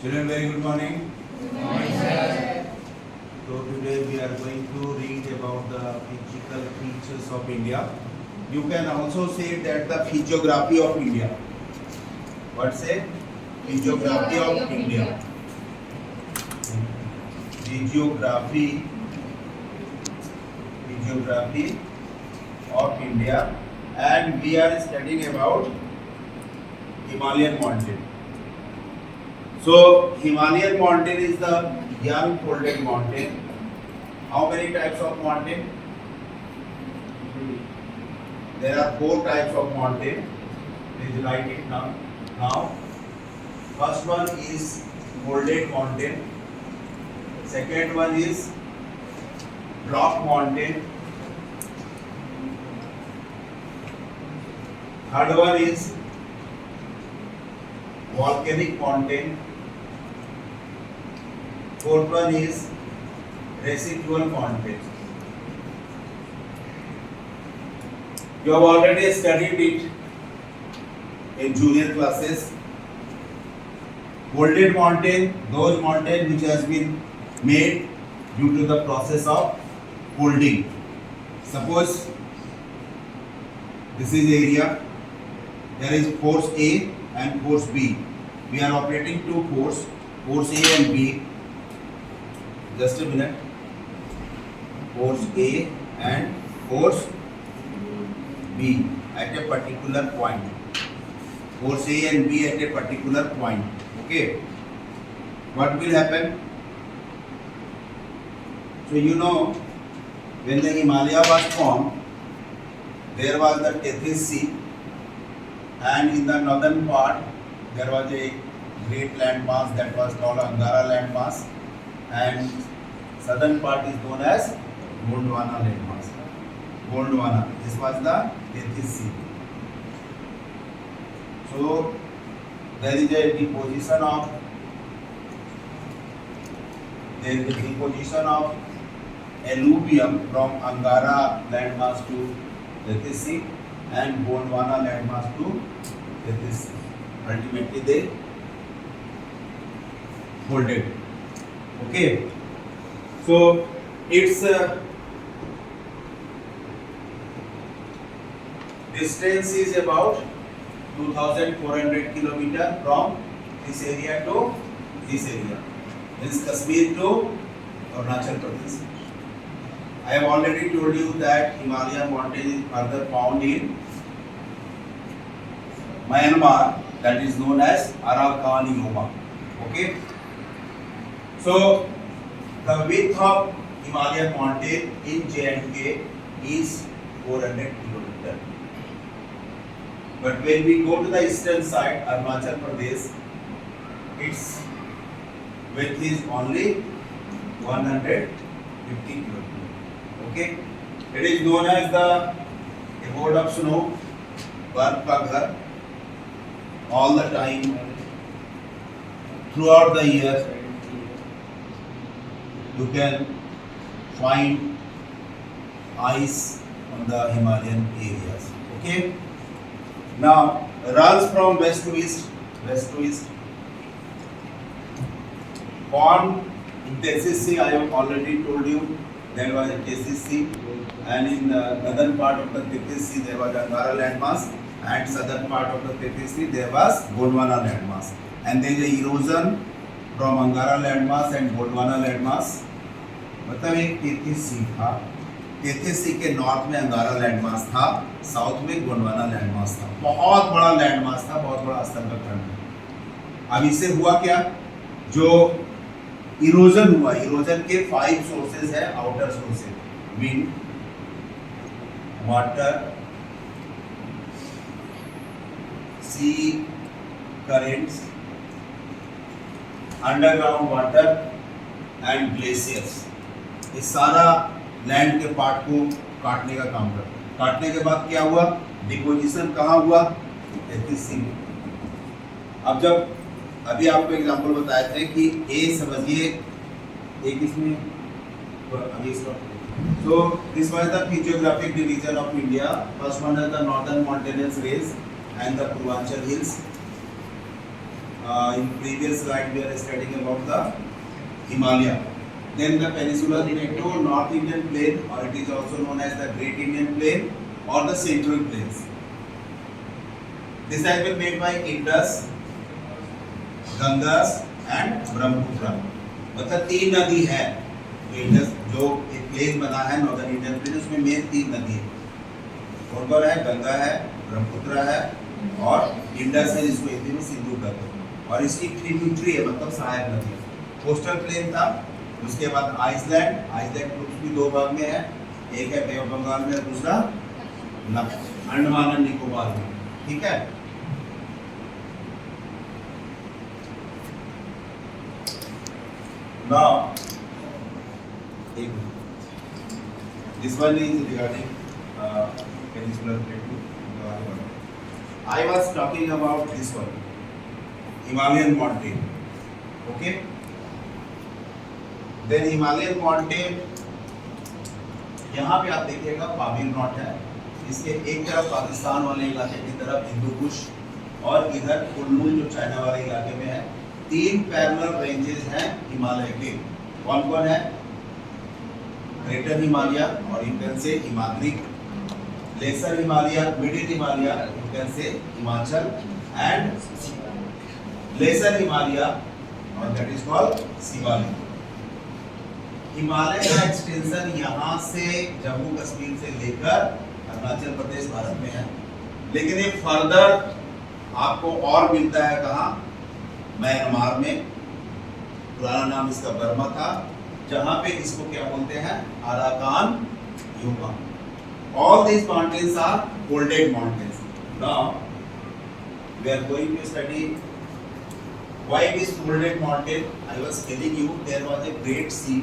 Children, very good morning. Good morning, sir. So today we are going to read about the physical features of India. You can also say that the physiography of India. What say? Physiography of India. Physiography of India, and we are studying about Himalayan mountain. So Himalayan mountain is the young folded mountain. How many types of mountain? There are 4 types of mountain. Please write it down. Now, first one is folded mountain. Second one is block mountain. Third one is volcanic mountain. Fourth one is residual mountain. You have already studied it in junior classes. Folded mountain, those mountains which has been made due to the process of folding. Suppose this is area, there is force A and force B. We are operating 2 force, force A and B. Just a minute. Force A and force B at a particular point. Force A and B at a particular point. Okay. What will happen? So you know, when the Himalaya was formed, there was the Tethys Sea, and in the northern part there was a great landmass that was called Angara landmass, and southern part is known as Gondwana landmass. Gondwana, this was the Tethys Sea. So there is a deposition of alluvium from Angara landmass to Tethys Sea and Gondwana landmass to Tethys Sea. Ultimately they folded. Okay. So its distance is about 2,400 kilometer from this area to this area. This is Kashmir to Arunachal Pradesh. I have already told you that Himalayan mountain is further found in Myanmar, that is known as Arakan Yoma. Okay. So the width of Himalayan mountain in J&K is 400 km. But when we go to the eastern side, Arunachal Pradesh, its width is only 150 km. Okay, it is known as the abode of snow, barf ka ghar. All the time, throughout the year, you can find ice on the Himalayan areas. Okay. Now runs from west to east. Formed in Tethys Sea, I have already told you there was a Tethys Sea, and in the northern part of the Tethys Sea there was Angara landmass, and southern part of the Tethys Sea there was Gondwana landmass. And there is a erosion from Angara landmass and Gondwana landmass. मतलब एक Tethys Sea था, Tethys Sea के north में अंगारा landmass था, south में Gondwana landmass था. बहुत बड़ा लैंडमास था, बहुत बड़ा स्तर का खंड. अब इससे हुआ क्या? जो इरोजन हुआ, इरोजन के 5 सोर्सेज है, outer sources, wind, water, sea currents, underground water and glaciers. ये सारा लैंड के पार्ट को काटने का काम करता है. काटने के बाद क्या हुआ? डिपोजिशन कहाँ हुआ? Tethys Sea. अब जब अभी आपको एग्जांपल बताए थे कि ए समझिए एक इसमें अभी इसका so this was the physiographic division of India. First one is the northern mountainous range and the Purvanchal hills. in previous slide we are studying about the Himalaya. Then the peninsular plateau, North Indian plain, or it is also known as the Great Indian Plain or the Central Plains. This has been made by Indus, Gangas and Brahmaputra. मतलब 3 नदी है. Indus जो एक plane बना है northern Indian plain, उसमें main 3 नदी है. कौन है? गंगा है, ब्रह्मपुत्र है और इंडस है, जिसको हिंदी में सिंधु कहते हैं. और इसकी ट्रिब्यूटरी है, मतलब सहायक नदी. कोस्टल प्लेन था. उसके बाद आइसलैंड ग्रुप भी 2 भाग में है. एक है बे ऑफ बंगाल में, दूसरा अंडमान एंड निकोबार में. ठीक है. Now, this one is regarding peninsular plateau. I was talking about this one, Himalayan mountain. Okay. Then Himalayan mountain, यहाँ पे आप देखिएगा पामीर नॉट है. इसके एक तरफ पाकिस्तान वाले इलाके की तरफ हिंदू कुश और इधर कुल्लू जो चाइना वाले इलाके में है. 3 पैरेलल रेंजेस हैं हिमालय के. कौन कौन है? ग्रेटर हिमालय और you can say Himadri, lesser Himalaya, middle Himalaya, you can say Himachal, and lesser Himalaya और that is called Shivalik. Himalaya का एक्सटेंशन यहाँ से जम्मू कश्मीर से लेकर अरुणाचल प्रदेश भारत में है. लेकिन ये फर्दर आपको और मिलता है कहाँ? म्यांमार में. पुराना नाम इसका बर्मा था, जहां पे इसको क्या बोलते हैं? Arakan Yoma. All these mountains are folded mountains. Now we are going to study why it is folded mountain. I was telling you there was a great sea,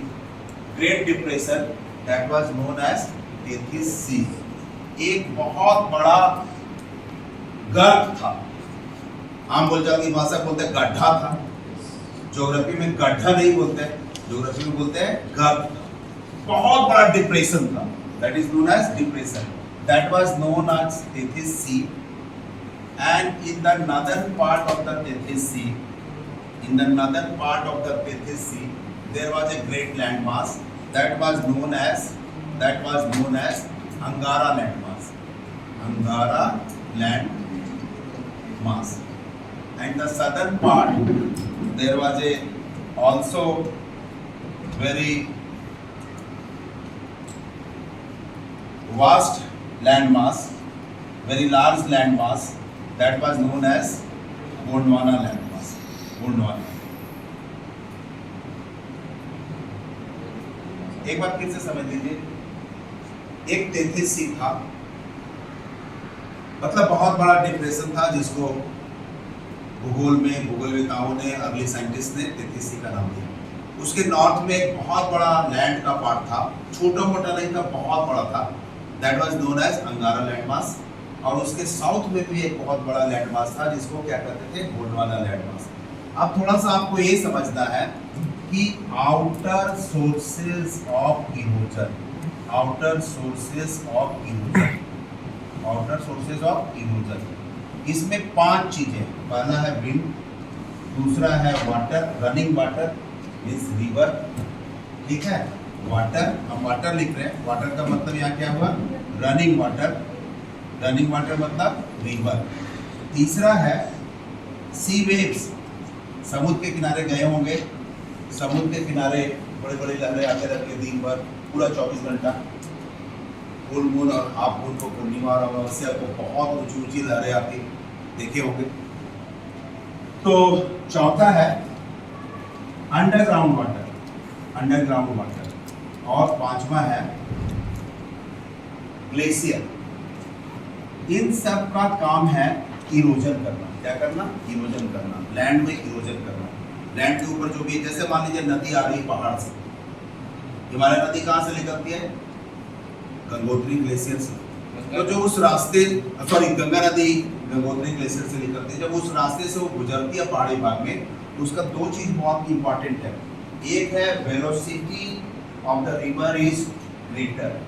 great depression that was known as Tethys sea. एक बहुत बड़ा गर्त था. आम बोलचाल की भाषा बोलते हैं गड्ढा था. ज्योग्राफी में गड्ढा नहीं बोलते हैं, ज्योग्राफी में बोलते हैं गर्त. बहुत बड़ा डिप्रेशन था, that is known as depression. That was known as Tethys sea. And in the northern part of the Tethys sea, in the northern part of the Tethys sea there was a great land mass that was known as Angara land mass. Angara land mass. And the southern part there was a also very vast land mass, very large land mass that was known as Gondwana land mass. Gondwana. एक बात फिर से समझ लीजिए. एक Tethys sea था, मतलब बहुत बड़ा डिप्रेशन था, जिसको भूगोलवेताओं ने, अर्ली साइंटिस्ट ने टेथिस सी का नाम दिया. उसके नॉर्थ में एक बहुत बड़ा लैंड का पार्ट था, छोटा मोटा नहीं था, बहुत बड़ा था. That was known as Angara land mass. और उसके साउथ में भी एक बहुत बड़ा लैंड मास था, जिसको क्या कहते थे? Gondwana land mass. अब थोड़ा सा आपको ये समझना है कि outer sources of erosion, outer sources of erosion, outer sources of erosion. इसमें 5 चीजें. पहला है विंड, दूसरा है water, running water means river. ठीक है. वाटर, हम वाटर लिख रहे हैं. वाटर का मतलब यहाँ क्या हुआ? Running water. रनिंग वाटर मतलब रिवर. तीसरा है सी वेव्स. समुद्र के किनारे गए होंगे, समुद्र के किनारे बड़े बड़े लहरें आते रहती है दिन भर, पूरा 24 घंटा. फुल मून और हाफ मून को, पूर्णिमा और अमावस्या को बहुत ऊंची ऊंची लहरें आती देखे होंगे. तो चौथा है अंडरग्राउंड वाटर, अंडरग्राउंड वाटर. और 5वां है ग्लेशियर. इन सब का काम है इरोजन करना. क्या करना? इरोजन करना. लैंड में इरोजन करना. लैंड के ऊपर जो भी, जैसे मान लीजिए नदी आ रही पहाड़ से, हिमालय नदी कहाँ से निकलती है? गंगोत्री ग्लेशियर से. तो जो उस रास्ते, सॉरी गंगा नदी गंगोत्री ग्लेशियर से निकलती है. जब उस रास्ते से वो गुजरती है पहाड़ी भाग में, तो उसका 2 चीज बहुत इंपॉर्टेंट है. एक है velocity of the river is greater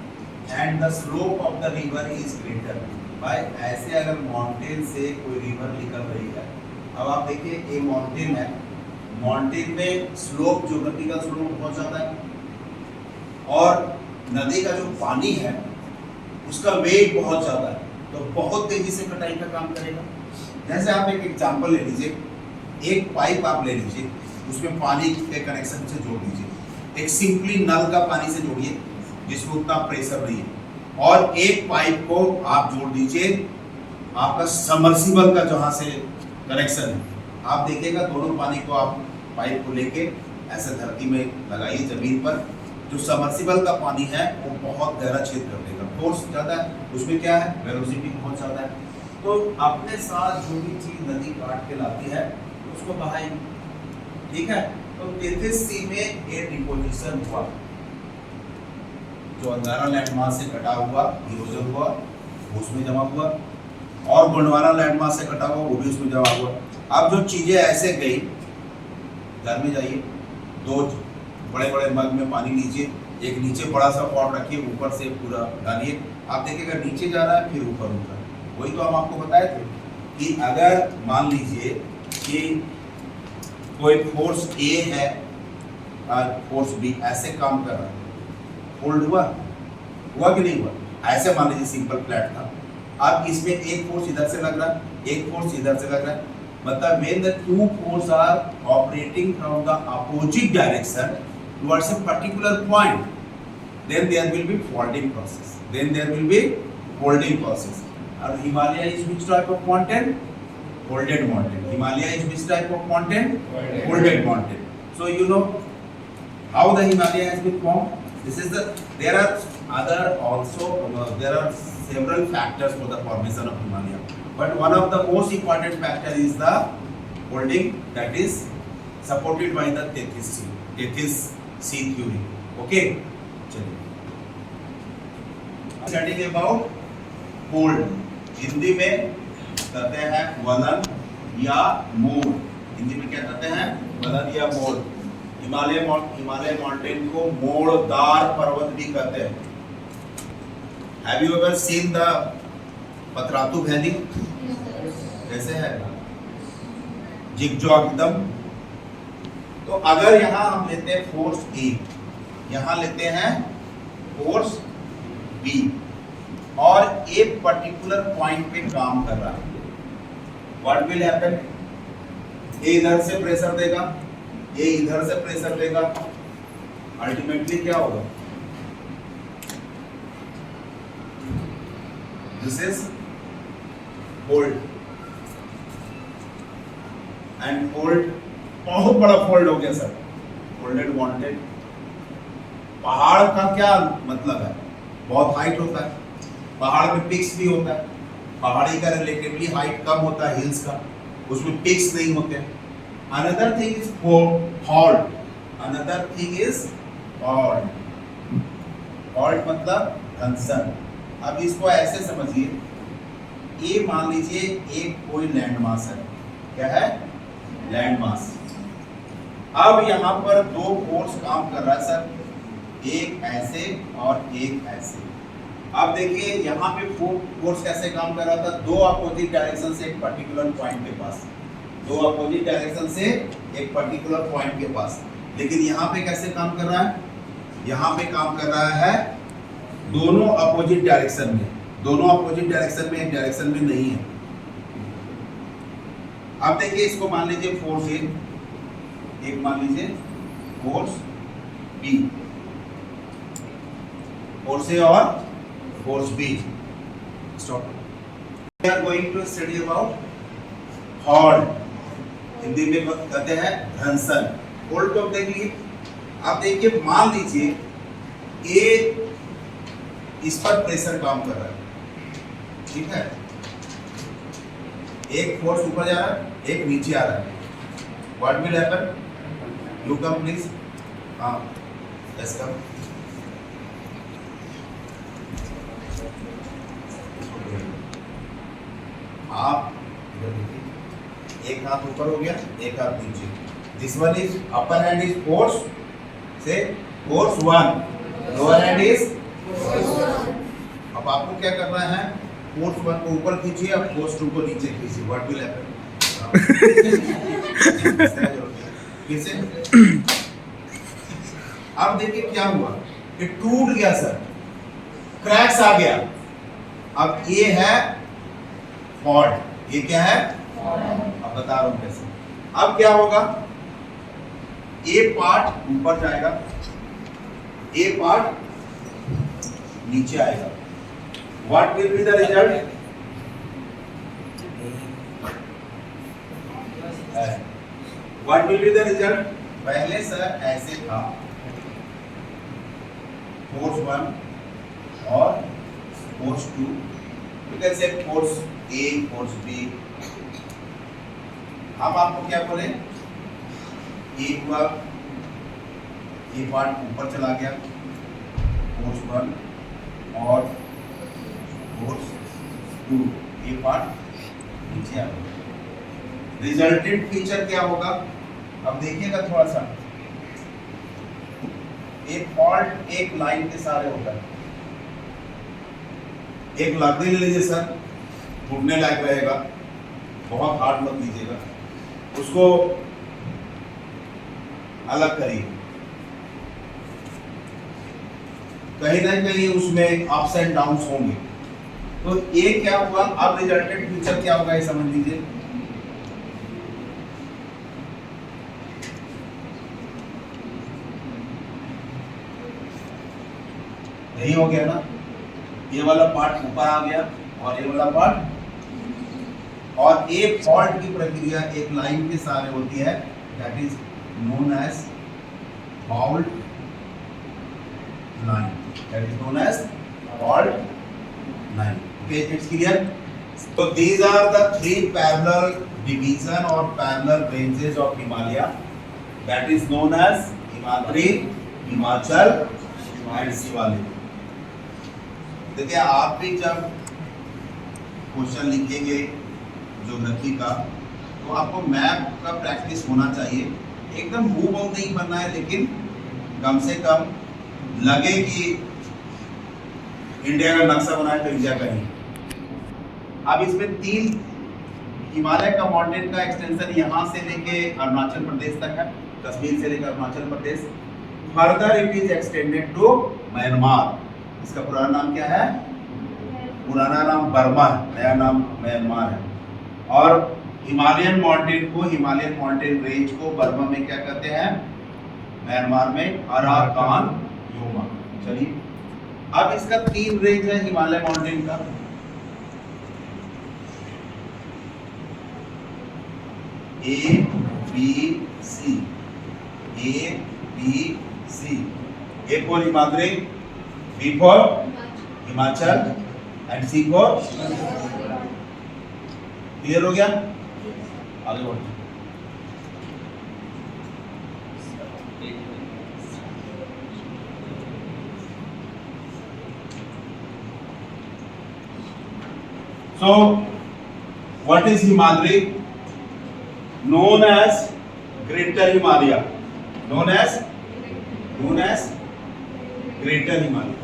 and the slope of the river is greater. भाई ऐसे अगर माउंटेन से कोई रिवर निकल रही है अब आप देखिए ये माउंटेन है, माउंटेन में स्लोप जो वर्टिकल स्लोप बहुत ज़्यादा है और नदी का जो पानी है उसका वेग बहुत ज़्यादा है, तो बहुत तेजी से कटाई का काम करेगा। जैसे आप एक एग्जांपल ले लीजिए, एक पाइप आप ले लीजिए, उसमें पानी के कनेक्शन से जोड़ दीजिए, एक सिंपली नल का पानी से जोड़िए जिसमें उतना प्रेशर नहीं है, और एक पाइप को आप जोड़ दीजिए आपका सबमर्सिबल का जहाँ से कनेक्शन है। आप देखिएगा दोनों पानी को आप पाइप को लेके ऐसे धरती में लगाइए जमीन पर, जो सबमर्सिबल का पानी है वो बहुत गहरा छेद कर देगा, फोर्स ज़्यादा है, उसमें क्या है वेलोसिटी बहुत ज़्यादा है। तो अपने साथ जो भी चीज़ नदी काट के लाती है उसको बहाएगी, ठीक है। तो तेथिस सी में ये डिपोजिशन हुआ, जो अंगारा लैंडमास से कटा हुआ इरोजन हुआ वो उसमें जमा हुआ, और गोंडवाना लैंडमास से कटा हुआ वो भी उसमें जमा हुआ। अब जो चीज़ें ऐसे गई, घर में जाइए, दो बड़े बड़े मग में पानी लीजिए, एक नीचे बड़ा सा पॉट रखिए, ऊपर से पूरा डालिए, आप देखिएगा नीचे जा रहा है फिर ऊपर उठ रहा है। वही तो हम आपको बताए थे कि अगर मान लीजिए कि कोई फोर्स ए है और फोर्स बी ऐसे काम कर रहा है, होल्ड हुआ कि नहीं हुआ, ऐसे मान लीजिए सिंपल फ्लैट था, अब इसमें एक फोर्स इधर से लग रहा है, एक फोर्स इधर से लग रहा है, मतलब when the two forces are operating from the opposite direction towards a particular point, then there will be folding process, then there will be folding process. And Himalaya is which type of mountain? Folded mountain. Himalaya is which type of mountain? Folded mountain. So you know how the Himalaya has been formed. This is the, there are other also there are several factors for the formation of Himalaya, but one of the most important factor is the folding, that is supported by the Tethys sea theory. Okay, चलिए study about fold, Hindi में कहते हैं वलन या मोड़। हिंदी में क्या कहते हैं? वलन या मोड़। हिमालय माउंटेन को मोड़दार पर्वत भी कहते हैं। Have you ever seen the Patratu valley? कैसे है? जिगजॉग एकदम। तो अगर यहाँ हम लेते हैं फोर्स ए, यहाँ लेते हैं फोर्स बी, और एक पर्टिकुलर पॉइंट पे काम कर रहा है, व्हाट विल हैपन? ये इधर से प्रेशर देगा, ये इधर से प्रेशर देगा, अल्टीमेटली क्या होगा? This is fold, and fold बहुत बड़ा फोल्ड हो गया सर, फोल्डेड वांटेड। पहाड़ का क्या मतलब है? बहुत हाइट होता है, पहाड़ में पिक्स भी होता है, पहाड़ी का रिलेटिवली हाइट कम होता है हिल्स का, उसमें पिक्स नहीं होते। Another thing is fault, another thing is fault. Fault मतलब घर्षण। अब इसको ऐसे समझिए, ये मान लीजिए एक कोई लैंड मास है, क्या है? Land mass. अब यहाँ पर दो फोर्स काम कर रहा है सर, एक ऐसे और एक ऐसे। अब देखिए यहाँ पे फोर्स कैसे काम कर रहा था? दो अपोजिट डायरेक्शन से एक पर्टिकुलर पॉइंट के पास, दो अपोजिट डायरेक्शन से एक पर्टिकुलर पॉइंट के पास। लेकिन यहाँ पे कैसे काम कर रहा है? यहाँ पे काम कर रहा है दोनों अपोजिट डायरेक्शन में, दोनों अपोजिट डायरेक्शन में, एक डायरेक्शन में नहीं है। अब देखिए इसको मान लीजिए फोर्स ए, एक मान लीजिए फोर्स बी, फोर्स ए और force B. Stop. We are going to study about fault, Hindi में कहते हैं घर्षण। फॉल्ट को देखिए, आप देखिए मान लीजिए ए इस पर प्रेशर काम कर रहा है, ठीक है, एक फोर्स ऊपर जा रहा है, एक नीचे आ रहा है, what will happen? You come please. हाँ, यस कम। आप इधर देखिए, एक हाथ ऊपर हो गया, एक हाथ नीचे। This one is upper hand is force से force one, lower hand is. अब आपको क्या करना है? फोर्स वन को ऊपर खींचिए, अब फोर्स टू को नीचे खींचिए, व्हाट विल हैपन? सहज हो गया। फिर से अब देखिए क्या हुआ, ये टूट गया सर, क्रैक्स आ गया। अब ये है फॉल्ट, ये क्या है, अब बता रहा हूं कैसे। अब क्या होगा, ए पार्ट ऊपर जाएगा, ए पार्ट नीचे आएगा। What will be the result? What will be the result? पहले सर ऐसे था, फोर्स 1 और force 2, you can say force A, force B. अब आपको क्या बोले, ए हुआ, ये पार्ट ऊपर चला गया, फोर्स 1 और फोर्स 2, ये पार्ट नीचे आ गया। रिजल्टेंट फीचर क्या होगा, अब देखिएगा थोड़ा सा, एक फॉल्ट एक लाइन के सारे होता है। एक लकड़ी ले लीजिए सर, घूमने लायक रहेगा, बहुत हार्ड मत लीजिएगा, उसको अलग करिए, कहीं ना कहीं उसमें अप्स एंड डाउन्स होंगे। तो ये क्या हुआ, अब रिजल्टेंट फीचर क्या होगा ये समझ लीजिए। यही हो गया ना, ये वाला पार्ट ऊपर आ गया और ये वाला पार्ट, और एक फॉल्ट की प्रक्रिया एक लाइन के सहारे होती है, that is known as fault line, that is known as fault line. Okay, it's clear. So these are the three parallel division or parallel ranges of Himalaya, that is known as Himadri, Himachal and Shivalik। देखिए आप भी जब question लिखेंगे geography का, तो आपको map का practice होना चाहिए। एकदम हूबहू नहीं बनना है, लेकिन कम से कम लगे कि इंडिया का नक्शा बनाए तो इंडिया का ही। अब इसमें 3 हिमालय का माउंटेन का एक्सटेंशन यहाँ से लेके अरुणाचल प्रदेश तक है, कश्मीर से लेकर Arunachal Pradesh. Further it is extended to Myanmar. इसका पुराना नाम क्या है? पुराना नाम बर्मा है, नया नाम म्यांमार है। और हिमालयन माउंटेन को, हिमालयन माउंटेन रेंज को बर्मा में क्या कहते हैं? म्यांमार में अराकान योमा। चलिए, अब इसका 3 रेंज है हिमालय माउंटेन का। A B C, A B C. A for Himadri, B for Himachal and C for. Clear हो गया? आगे बढ़ते। So what is Himadri? Known as Greater Himalaya, known as Greater Himalaya।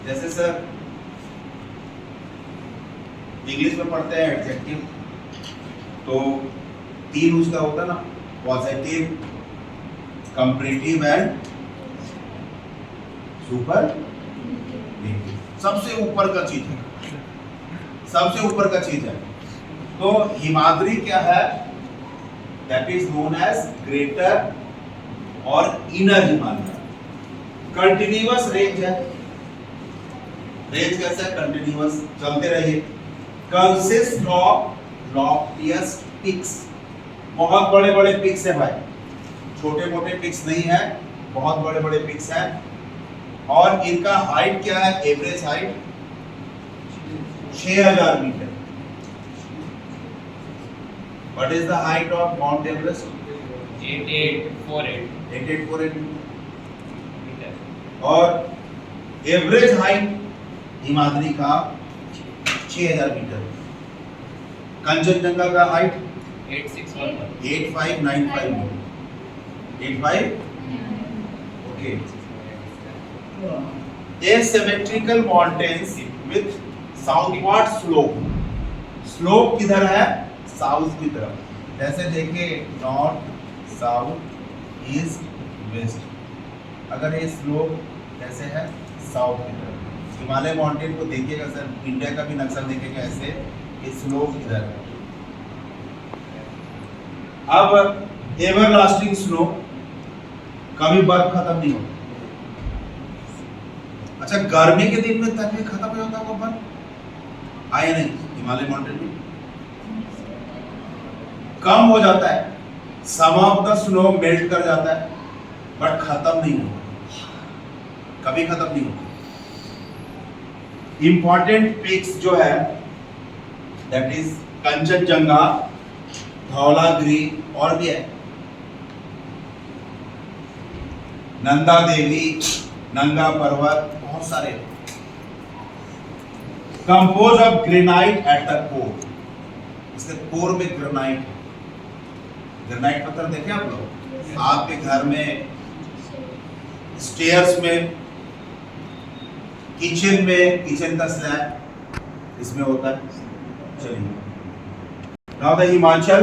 जैसे सर इंग्लिश में पढ़ते हैं एडजेक्टिव, तो 3 उसका होता है ना, पॉजिटिव, कंपैरेटिव एंड सुपरलेटिव। सबसे ऊपर का चीज है, सबसे ऊपर का चीज है। तो हिमाद्री क्या है? That is known as greater और इनर हिमालय। कंटिन्यूअस रेंज है। रेंज कैसा है? कंटिन्यूअस, चलते रहिए। कंसिस्ट ऑफ लॉफ्टिएस्ट पिक्स, बहुत बड़े बड़े पिक्स है भाई, छोटे मोटे पिक्स नहीं है, बहुत बड़े बड़े पिक्स हैं। और इनका हाइट क्या है? Average height 6000 meter. What is the height of Mount Everest? 8848 meter. और एवरेज हाइट हिमाद्री का 6000 मीटर। कंचनजंगा का height 8595 85। Okay. Asymmetrical mountains with southward slope, slope किधर है? साउथ की तरफ। जैसे देखिए नॉर्थ, साउथ, ईस्ट, वेस्ट। अगर ये स्लोप कैसे है? साउथ की तरफ। हिमालय माउंटेन को देखिएगा सर, इंडिया का भी नक्शा देखेंगे ऐसे, ये स्लोप इधर है। अब एवरलास्टिंग स्नो, कभी बर्फ खत्म नहीं होता। अच्छा, गर्मी के दिन में तक भी खत्म नहीं होता वो बर्फ? आए नहीं हिमालय माउंटेन में कम हो जाता है, सम ऑफ द स्नो मेल्ट कर जाता है, बट खत्म नहीं होता, कभी खत्म नहीं होता। इंपॉर्टेंट पिक्स जो है दैट इज कंचनजंगा, धौलागिरी, और भी है नंदा देवी, नंगा पर्वत, बहुत सारे। Compose of granite at the core, इसके कोर में ग्रेनाइट। ग्रेनाइट पत्थर देखे आप लोग आपके घर में, स्टेयर्स में, किचन का स्लैब इसमें होता है। चलिए, नाउ द हिमाचल,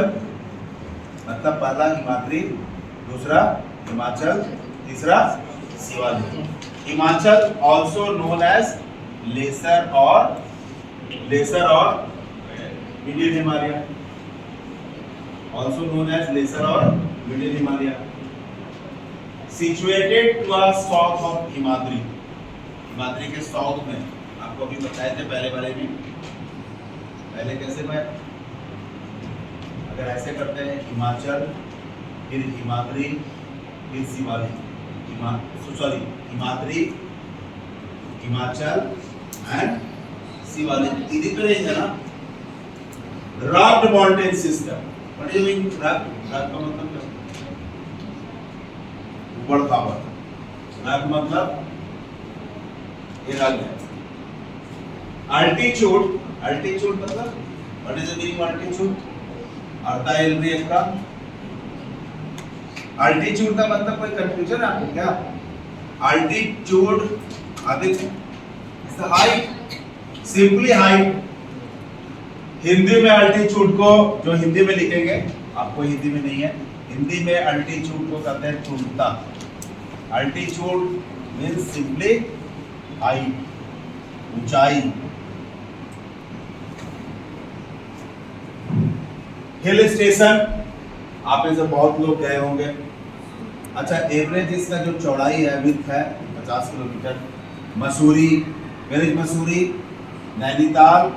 मतलब पहला हिमाद्री, दूसरा हिमाचल, तीसरा Shivalik. Himachal also known as lesser और middle Himalaya, also known as lesser or middle Himalaya, situated to the south of Himadri. Himadri के साउथ में, आपको अभी बताए थे पहले वाले में। पहले कैसे मैं, अगर ऐसे करते हैं हिमाचल, फिर हिमाद्री, फिर शिवालिक, हिमाद्री, हिमाचल एंड शिवालिक। इधर पे रहेगा ना rocked mountain system. What is mean rock? Rock का मतलब क्या? ऊबड़ खाबड़। रॉक मतलब ये रॉक है। अल्टीट्यूड मतलब what is the meaning of altitude? अर्धा एलबी का अल्टीट्यूड का मतलब कोई कंफ्यूजन है आपको क्या? अल्टीट्यूड अधिक, it's the height, simply height. Hindi में अल्टीट्यूड को जो हिंदी में लिखेंगे, आपको हिंदी में नहीं है, हिंदी में अल्टीट्यूड को कहते हैं टूटता। अल्टीट्यूड मीन्स सिंपली हाइट, ऊंचाई। हिल स्टेशन आप में से बहुत लोग गए होंगे। अच्छा, एवरेज इसका जो चौड़ाई है, विड्थ है 50 kilometer. Mussoorie, where is Mussoorie? Nainital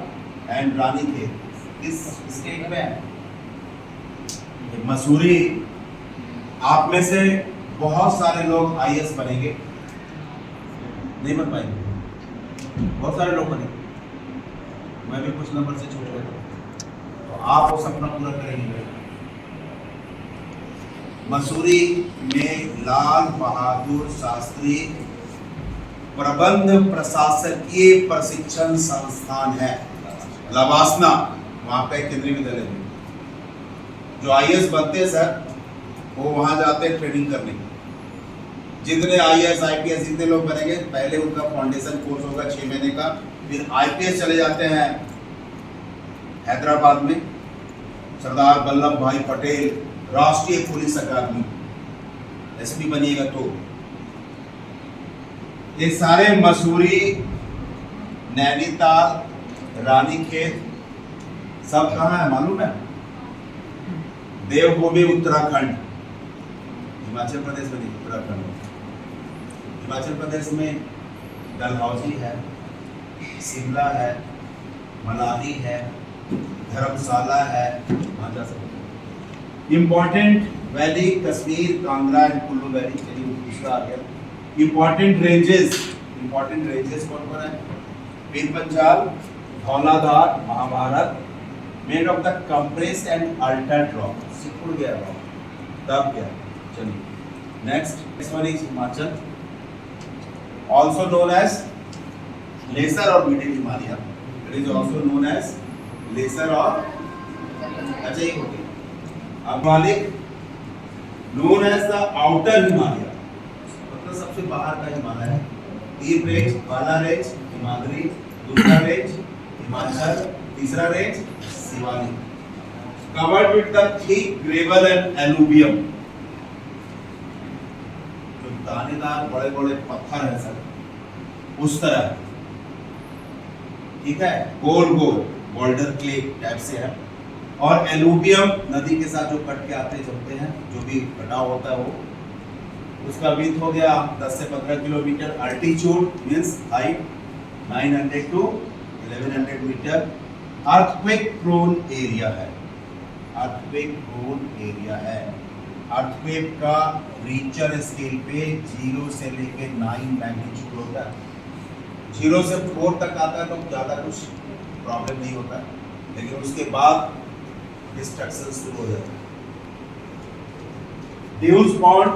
and Ranikhet इस स्टेट में है। मसूरी, आप में से बहुत सारे लोग आईएएस बनेंगे, नहीं बन पाएंगे, बहुत सारे लोग बनेंगे। मैं भी कुछ नंबर से छूट गया, तो आप वो सपना पूरा करेंगे। मसूरी में लाल बहादुर शास्त्री प्रबंध प्रशासकीय प्रशिक्षण संस्थान है, लवासना, वहां पे केंद्रीय विद्यालय में। जो आईएएस बनते हैं सर, वो वहां जाते हैं ट्रेनिंग करने। जितने आईएएस आईपीएस जितने लोग बनेंगे, पहले उनका फाउंडेशन कोर्स होगा 6 महीने का, फिर आईपीएस चले जाते हैं हैदराबाद में, सरदार वल्लभ भाई पटेल राष्ट्रीय पुलिस अकादमी, एसपी बनिएगा तो। ये सारे मसूरी, नैनीताल, रानीखेत सब कहाँ है मालूम है? देवभूमि उत्तराखंड, हिमाचल प्रदेश में नहीं, उत्तराखंड। हिमाचल प्रदेश में डलहौजी है, शिमला है, मनाली है, धर्मशाला है, वहाँ जा सकते हैं। Important valley Kashmir, Kangra and Kullu valley. चलिए दूसरा आ गया। इम्पोर्टेंट रेंजेस कौन कौन है? Pir Panjal, Dhauladhar, Mahabharat, made of the compressed and altered rock, सिकुड़ गया रॉक, दब गया। चलिए next one is Himachal, also known as lesser और middle Himalaya. It is also known as lesser और, अच्छा ये हो गया। अब Himalaya known as the outer Himalaya, मतलब सबसे बाहर का हिमालय है। तीन रेंज, पहला रेंज हिमाद्री, दूसरा रेंज हिमाचल, तीसरा range Shivalik, covered with the thick gravel and alluvium, जो दानेदार बड़े बड़े पत्थर है सर उस तरह, ठीक है, गोल गोल बोल्डर क्ले टाइप से है, और एलुवियम नदी के साथ जो कट के आते जमते हैं, जो भी कटाव होता है वो, उसका विड्थ हो गया 10 से 15 kilometer, altitude means height 900 to 1100 meter, earthquake prone area है, अर्थक्वेक प्रोन एरिया है, अर्थक्वेक का रिक्टर स्केल पे 0 से लेके 9 मैग्नीट्यूड होता है, 0 से 4 तक आता है तो ज़्यादा कुछ प्रॉब्लम नहीं होता, लेकिन उसके बाद डिस्ट्रक्शन शुरू हो जाता है। ड्यूज पॉन्ड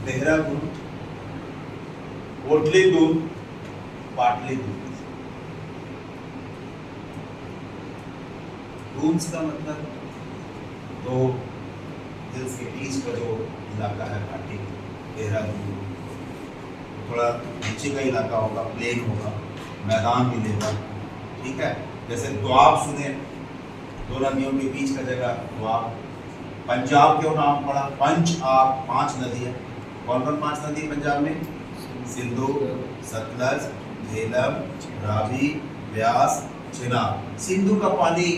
देहरादून, कोटली दून, पाटली दून। डून्स का मतलब तो हिल्स के बीच का जो इलाका है घाटी, देहरादून थोड़ा नीचे का इलाका होगा, प्लेन होगा, मैदान मिलेगा, ठीक है। जैसे द्वाब सुने, दो नदियों के बीच का जगह द्वाब। पंजाब क्यों नाम पड़ा? पंच आप, 5 नदी है। कौन कौन 5 नदी पंजाब में? सिंधु, सतलज, झेलम, रावी, ब्यास, चिनाब। सिंधु का पानी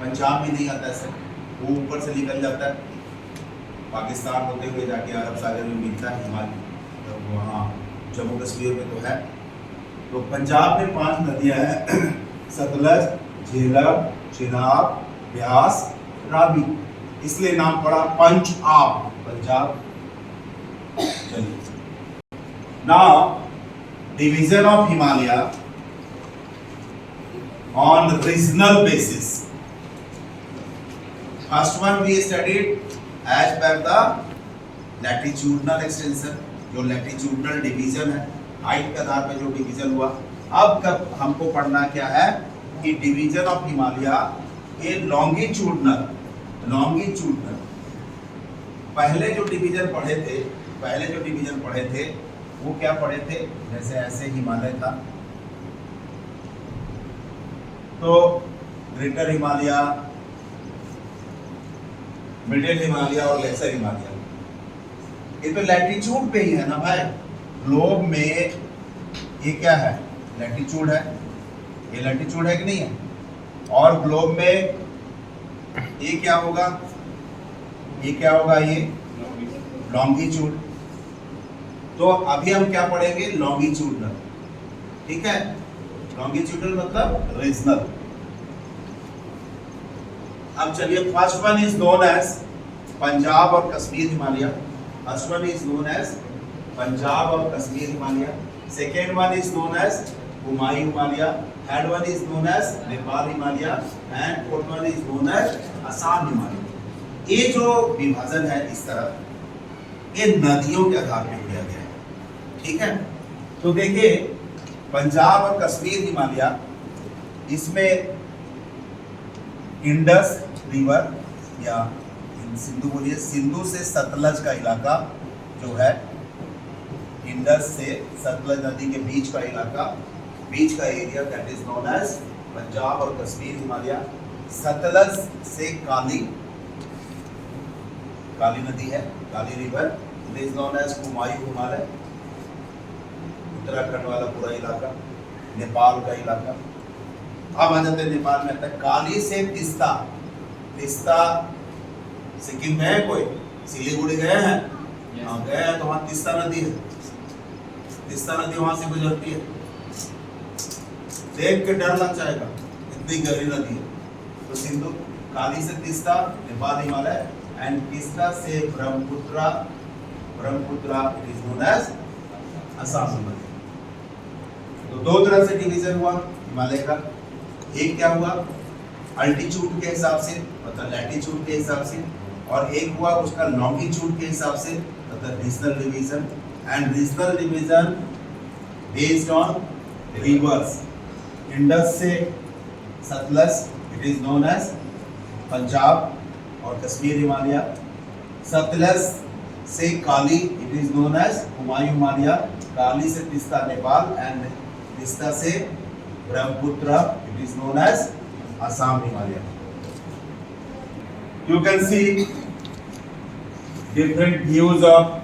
पंजाब में नहीं आता है, वो ऊपर से निकल जाता है, पाकिस्तान होते हुए जाके अरब सागर में मिलता है, हिमालय तो वहाँ जम्मू कश्मीर में तो है। तो पंजाब में 5 नदियाँ हैं, सतलज, झेलम, चिनाब, ब्यास, रावी, इसलिए नाम पड़ा पंच आप पंजाब। चलिए, now division of Himalaya on regional basis. First one we studied as per the latitudinal extension, जो लैटिट्यूडनल डिवीजन है, हाइट के आधार पर जो डिवीजन हुआ। अब कब हमको पढ़ना क्या है कि division of Himalaya A longitudinal. पहले जो डिवीजन पढ़े थे वो क्या पढ़े थे? जैसे ऐसे हिमालय था तो ग्रेटर हिमालय, मिडिल हिमालय और लेसर हिमालय, ये तो लैटिट्यूड पे ही है ना भाई। ग्लोब में ये क्या है? लैटिट्यूड है, ये लैटिट्यूड है कि नहीं है? और ग्लोब में ये क्या होगा? ये लॉन्गिट्यूड। तो अभी हम क्या पढ़ेंगे? लॉन्गिट्यूडनल, ठीक है। लॉन्गिट्यूडनल मतलब रीजनल। अब चलिए, first one is known as Punjab और Kashmir Himalaya. First one is known as Punjab और Kashmir Himalaya. Second one is known as Humayun Himalaya. Third one is known as Nepal Himalaya and fourth one is known as Assam Himalaya. ये जो विभाजन है इस तरह, ये नदियों के आधार पर किया गया है, ठीक है। तो देखिए, पंजाब और कश्मीर हिमालय, इसमें इंडस रिवर या सिंधु बोलिए, सिंधु से सतलज का इलाका जो है, इंडस से सतलज नदी के बीच का इलाका, बीच का area, that is known as Punjab और कश्मीर हिमालय। सतलज से काली नदी है, Kali river, it is known as Humayun Himalaya. Uttarakhand वाला पूरा इलाका, नेपाल का इलाका। अब आ जाते हैं नेपाल में, आता है काली से तिस्ता। सिक्किम में है कोई? सिलीगुड़ी गए हैं? हाँ गए हैं, तो वहाँ तिस्ता नदी है, तिस्ता नदी वहां से गुजरती है, देख के डर लग जाएगा, इतनी गहरी नदी है। तो सिंधु, काली से तिस्ता नेपाल हिमालय, एंड तिस्ता से Brahmaputra it is known as Assam Himalaya. तो दो तरह से डिवीजन हुआ हिमालय का। एक क्या हुआ? अल्टीट्यूड के हिसाब से, मतलब लैटिट्यूड के हिसाब से, और एक हुआ उसका लॉन्गिट्यूड के हिसाब से, मतलब regional division. And regional division based on rivers. Indus से Sutlej it is known as Punjab और कश्मीर हिमालय। सतलज से Kali it is known as Humayun Himalaya. Kali से तिस्ता नेपाल, एंड तिस्ता से Brahmaputra it is known as Assam Himalaya. You can see different views of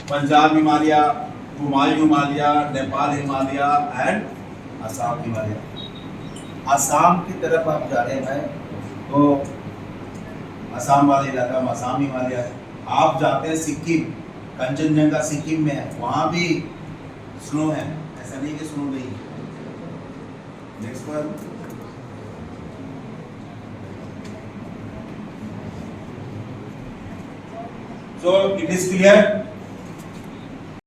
Punjab Himalaya, Kumail Himalaya, Nepal Himalaya and Assam Himalaya. Assam की तरफ आप जा रहे हैं तो असम वाले इलाका में असम हिमालय है। आप जाते हैं सिक्किम, कंचनजंगा सिक्किम में है, वहाँ भी स्नो है, ऐसा नहीं कि स्नो नहीं। Next one. So it is clear